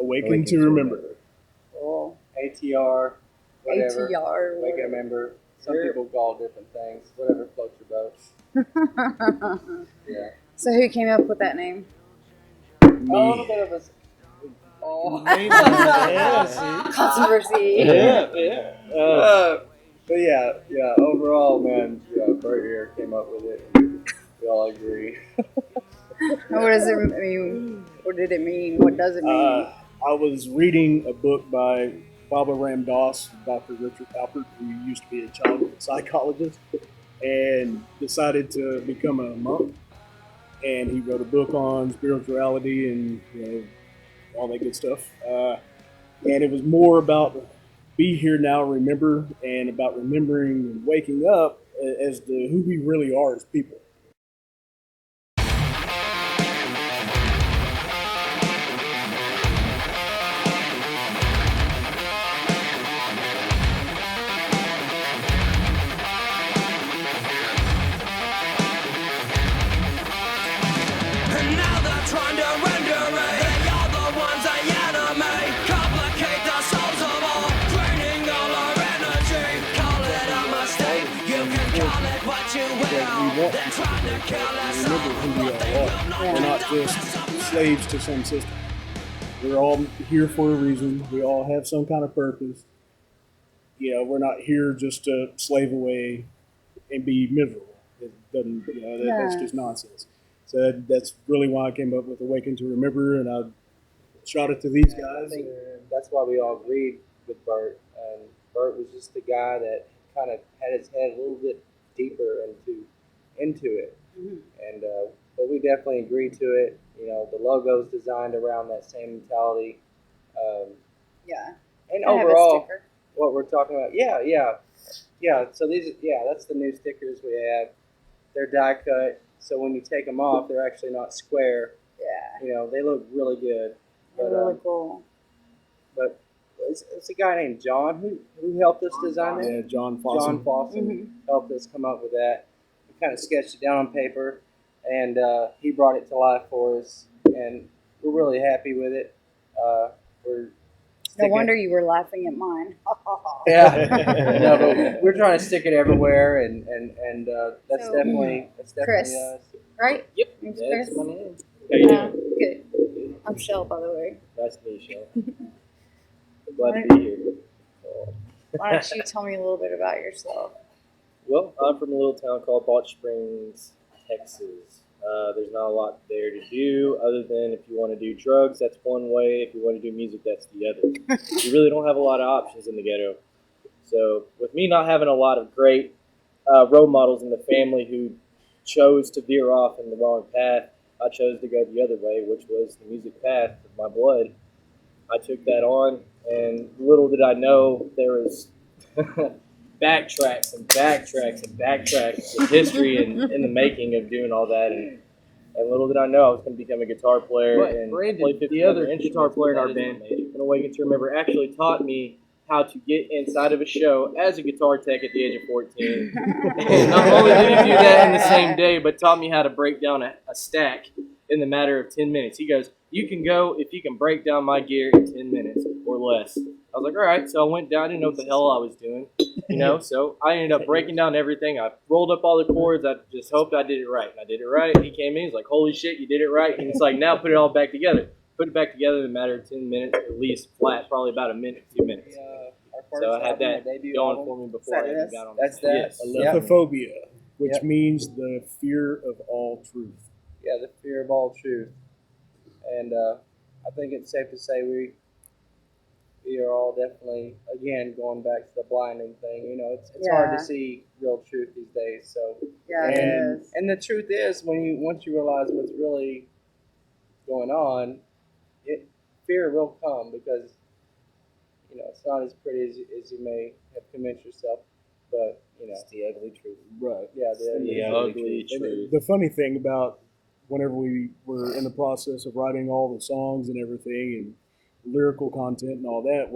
Awaken to Remember. Cool. ATR, whatever. ATR. Awaken to Remember. Some people call it different things. Whatever floats your boat. Yeah. So who came up with that name? A little bit of a... Oh. Controversy. Yeah. But yeah. Overall, man, Bert here came up with it. We all agree. What does it mean? What did it mean? What does it mean? I was reading a book by Baba Ram Dass, Dr. Richard Alpert, who used to be a child psychologist, and decided to become a monk. And he wrote a book on spirituality and all that good stuff. And it was more about be here now, remember, and about remembering and waking up as to who we really are as people. We want people to remember who we all are. We're not just slaves to some system. We're all here for a reason. We all have some kind of purpose. We're not here just to slave away and be miserable. It doesn't. That's just nonsense. So that's really why I came up with Awaken to Remember, and I shot it to these guys. I think that's why we all agreed with Bert. And Bert was just the guy that kind of had his head a little bit deeper into it, and but we definitely agreed to it. The logo's designed around that same mentality. And overall, what we're talking about, yeah. So that's the new stickers we have. They're die cut, so when you take them off, they're actually not square. Yeah. They look really good. They're really cool. But it's a guy named John who helped us design it. Yeah, John Fossen. John Fossen helped us come up with that. We kind of sketched it down on paper, and he brought it to life for us, and we're really happy with it. No wonder you were laughing at mine. Yeah, no, but we're trying to stick it everywhere, and that's definitely Chris, us. Right? Yep, Name's that's Chris. my name. How you doing? Good. I'm Chelle, by the way. Nice to meet you, Chelle. Glad to be here. Why don't you tell me a little bit about yourself? Well, I'm from a little town called Balch Springs, Texas. There's not a lot there to do other than if you want to do drugs, that's one way. If you want to do music, that's the other. You really don't have a lot of options in the ghetto. So with me not having a lot of great role models in the family who chose to veer off in the wrong path, I chose to go the other way, which was the music path of my blood. I took that on, and little did I know there was backtracks of history in the making of doing all that. And little did I know I was going to become a guitar player and play 50 the other guitar player in our band. And Awaken to Remember actually taught me how to get inside of a show as a guitar tech at the age of 14. And not only did he do that in the same day, but taught me how to break down a stack in the matter of 10 minutes. He goes, you can go if you can break down my gear in 10 minutes or less. I was like, all right. So I went down, didn't know what the hell I was doing, so I ended up breaking down everything. I rolled up all the chords. I just hoped I did it right. And I did it right. He came in, he's like, holy shit, you did it right. And it's like, now put it all back together. Put it back together in a matter of 10 minutes, at least flat, probably about a minute, 2 minutes. So I had that going for me before I even got on. That's that. Yes. Alethiophobia, which means the fear of all truth. Yeah, the fear of all truth. And I think it's safe to say we are all definitely, again, going back to the blinding thing. It's hard to see real truth these days. So it is. And the truth is, once you realize what's really going on, fear will come because it's not as pretty as you may have convinced yourself. But it's the ugly truth. Right. Yeah, the ugly truth. The funny thing about whenever we were in the process of writing all the songs and everything and lyrical content and all that,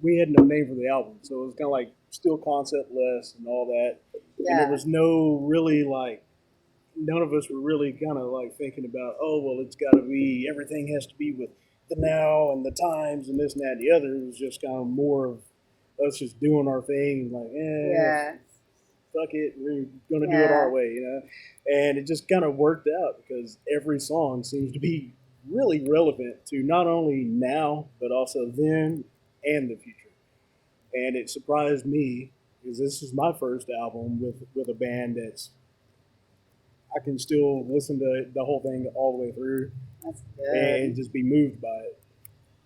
we had no name for the album, so it was kind of like still conceptless and all that. Yeah. And there was no really none of us were really kind of like thinking about, oh, well, it's got to be, everything has to be with the now and the times and this and that and the other. It was just kind of more of us just doing our thing, like, Yeah. fuck it, we're going to do it our way, you know? And it just kind of worked out because every song seems to be really relevant to not only now, but also then and the future. And it surprised me because this is my first album with a band that's I can still listen to the whole thing all the way through That's good. and just be moved by it.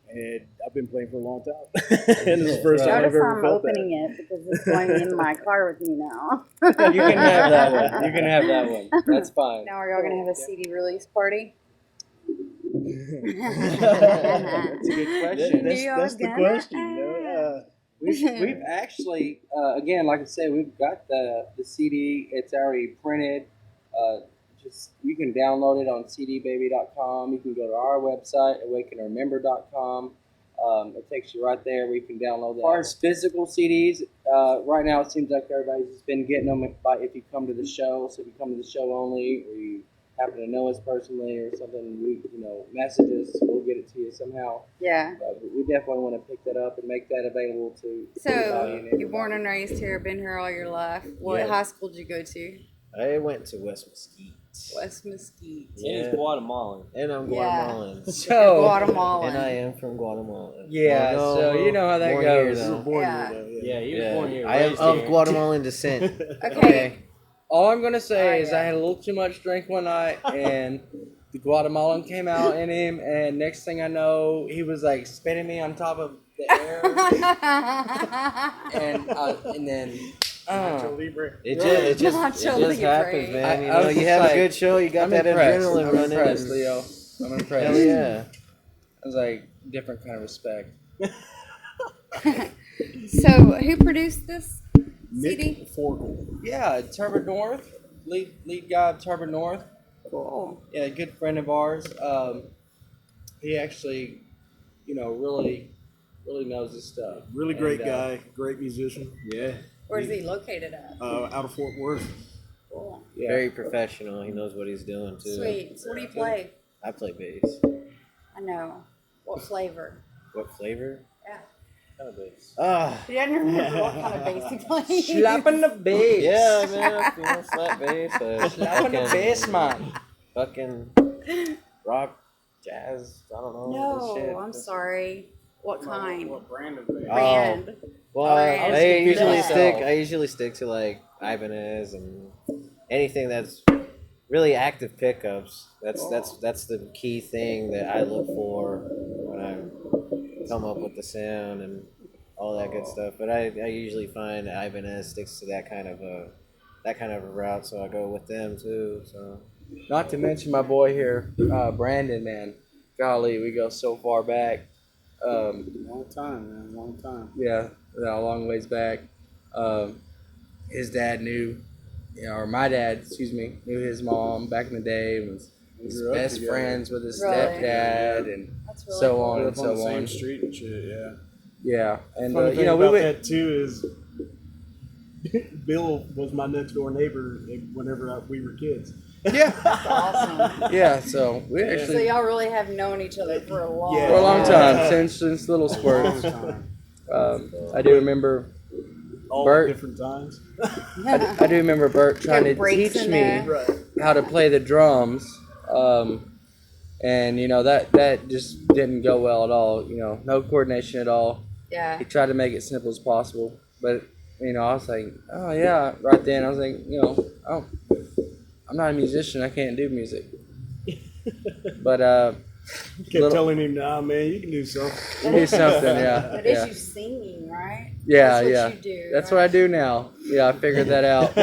And I've been playing for a long time. And this is the first time I've Notice ever I'm felt opening it because it's going in my car with me now. You can have that one. You can have that one. That's fine. Now are y'all gonna have a CD release party? That's a good question. That's the question. You know? We've actually, again, like I said, we've got the CD. It's already printed. Just you can download it on cdbaby.com. You can go to our website, awakenremember.com. It takes you right there where you can download that. As far as physical CDs, right now it seems like everybody's just been getting them if you come to the show. So if you come to the show only, or you happen to know us personally or something, message us. We'll get it to you somehow. Yeah. But we definitely want to pick that up and make that available to So everybody and you're born and raised here, been here all your life. What Yeah. high school did you go to? I went to West Mesquite. West Mesquite. Yeah. He's Guatemalan. And I'm Yeah. Guatemalan. So, Guatemalan. And I am from Guatemala. yeah, Although so you know how that born goes. here, You were though. born Yeah. here, though. Yeah, he was Yeah. born here. I am raised of here. Guatemalan descent. Okay. All I'm gonna say is yeah. I had a little too much drink one night, and the Guatemalan came out in him, and next thing I know, he was like spinning me on top of the air, and then. Nacho Libre. It Really? just Nacho happens, Libre. man. You I know, was you just have like, a good show, you got I'm that impressed. adrenaline I'm running. impressed, and- Leo. I'm impressed. Hell yeah. I was like, different kind of respect. So who produced this CD? Nick Forgel. Yeah, Turbid North, lead guy of Turbid North. Cool. Yeah, a good friend of ours. He actually, really knows his stuff. Really great And, guy, great musician. Yeah. Where's he located at? Out of Fort Worth. Cool. Yeah. Very professional. He knows what he's doing, too. Sweet. So what do you play? I play bass. I know. What flavor? What flavor? Yeah. Kind of bass. Ah. Yeah, I don't remember what kind of bass he plays. Slapping the bass. Yeah, man. Slap bass. Slapping the bass, man. Fucking rock, jazz. I don't know. No, this shit. I'm sorry. What kind? What brand of it? Brand. Well, Brand. I usually stick to like Ibanez and anything that's really active pickups. That's the key thing that I look for when I come up with the sound and all that good stuff. But I usually find Ibanez sticks to that kind of a route, so I go with them too. So Not to mention my boy here, Brandon, man. Golly, we go so far back. Long time, man. Long time. Yeah, a long ways back. His dad knew, or my dad, excuse me, knew his mom back in the day. And was grew up best together. friends with his Really? stepdad, and That's really so cool. on Grew and up on the so same on. street and shit, yeah. Yeah, and Funny thing we about went. that too is Bill was my next door neighbor whenever we were kids. Yeah, Awesome. yeah. So we So actually y'all really have known each other for a long Yeah. for a long Yeah. time since little Long squirts. time. I do remember. All Bert. different times. I do remember Bert trying to breaks teach in me there. Right. how to play the drums, and that just didn't go well at all. No coordination at all. Yeah. He tried to make it simple as possible, but I was like, oh yeah, right then I was like, oh, I'm not a musician, I can't do music. But Kept telling him, nah, man, you can do something. do something, yeah, But it's yeah, you singing, right? yeah, That's what yeah. you do, That's right? what I do now. Yeah, I figured that out.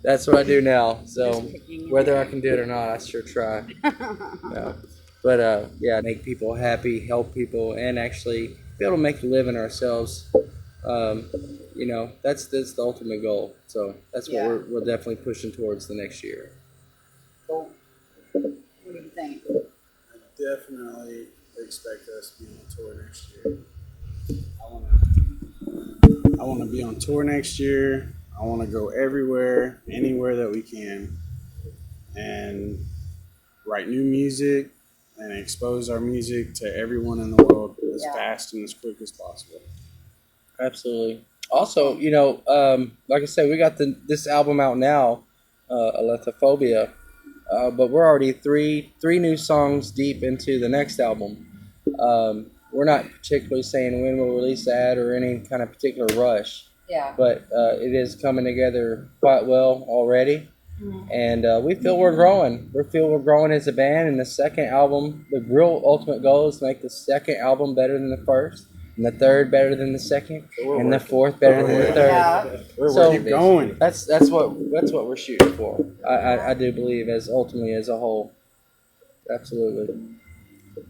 That's what I do now. So Just picking whether I it. can do it or not, I sure try. Yeah. But yeah, make people happy, help people, and actually be able to make a living ourselves. That's the ultimate goal. So that's what Yeah. we're definitely pushing towards the next year. Cool. What do you think? Definitely expect us to be on tour next year. I want to be on tour next year. I want to go everywhere, anywhere that we can. and write new music and expose our music to everyone in the world as fast and as quick as possible. Absolutely. Also, like I said, we got this album out now, Aletophobia, but we're already three new songs deep into the next album. We're not particularly saying when we'll release that or any kind of particular rush. Yeah. But it is coming together quite well already. Mm-hmm. And we feel we're growing. We feel we're growing as a band. And the second album, the real ultimate goal is to make the second album better than the first, and the third better than the second, and the fourth better than the third. Yeah. We're keep going. That's what we're shooting for. I do believe as ultimately as a whole. Absolutely.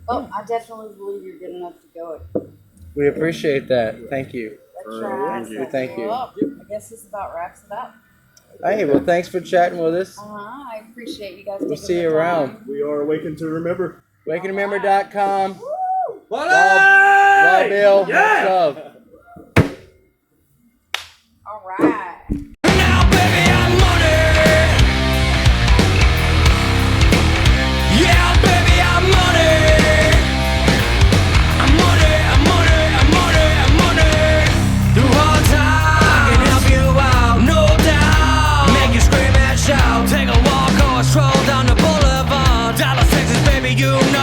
Well, I definitely believe you're good enough to go it. We appreciate that. Thank you. That's right. Thank you. Thank you. Well, I guess this about wraps it up. Hey, well, thanks for chatting with us. I appreciate you guys. We'll taking see the you around. time. We are Awaken to Remember. WakenRemember.com. Woo! Wild Bill. Much love. All right. Now, baby, I'm on it. Yeah, baby, I'm on it. I'm on it, I'm on it, I'm on it, I'm on it. Through hard times, I can help you out, no doubt. Make you scream and shout. Take a walk or a stroll down the boulevard. Dallas, Texas, baby, you know.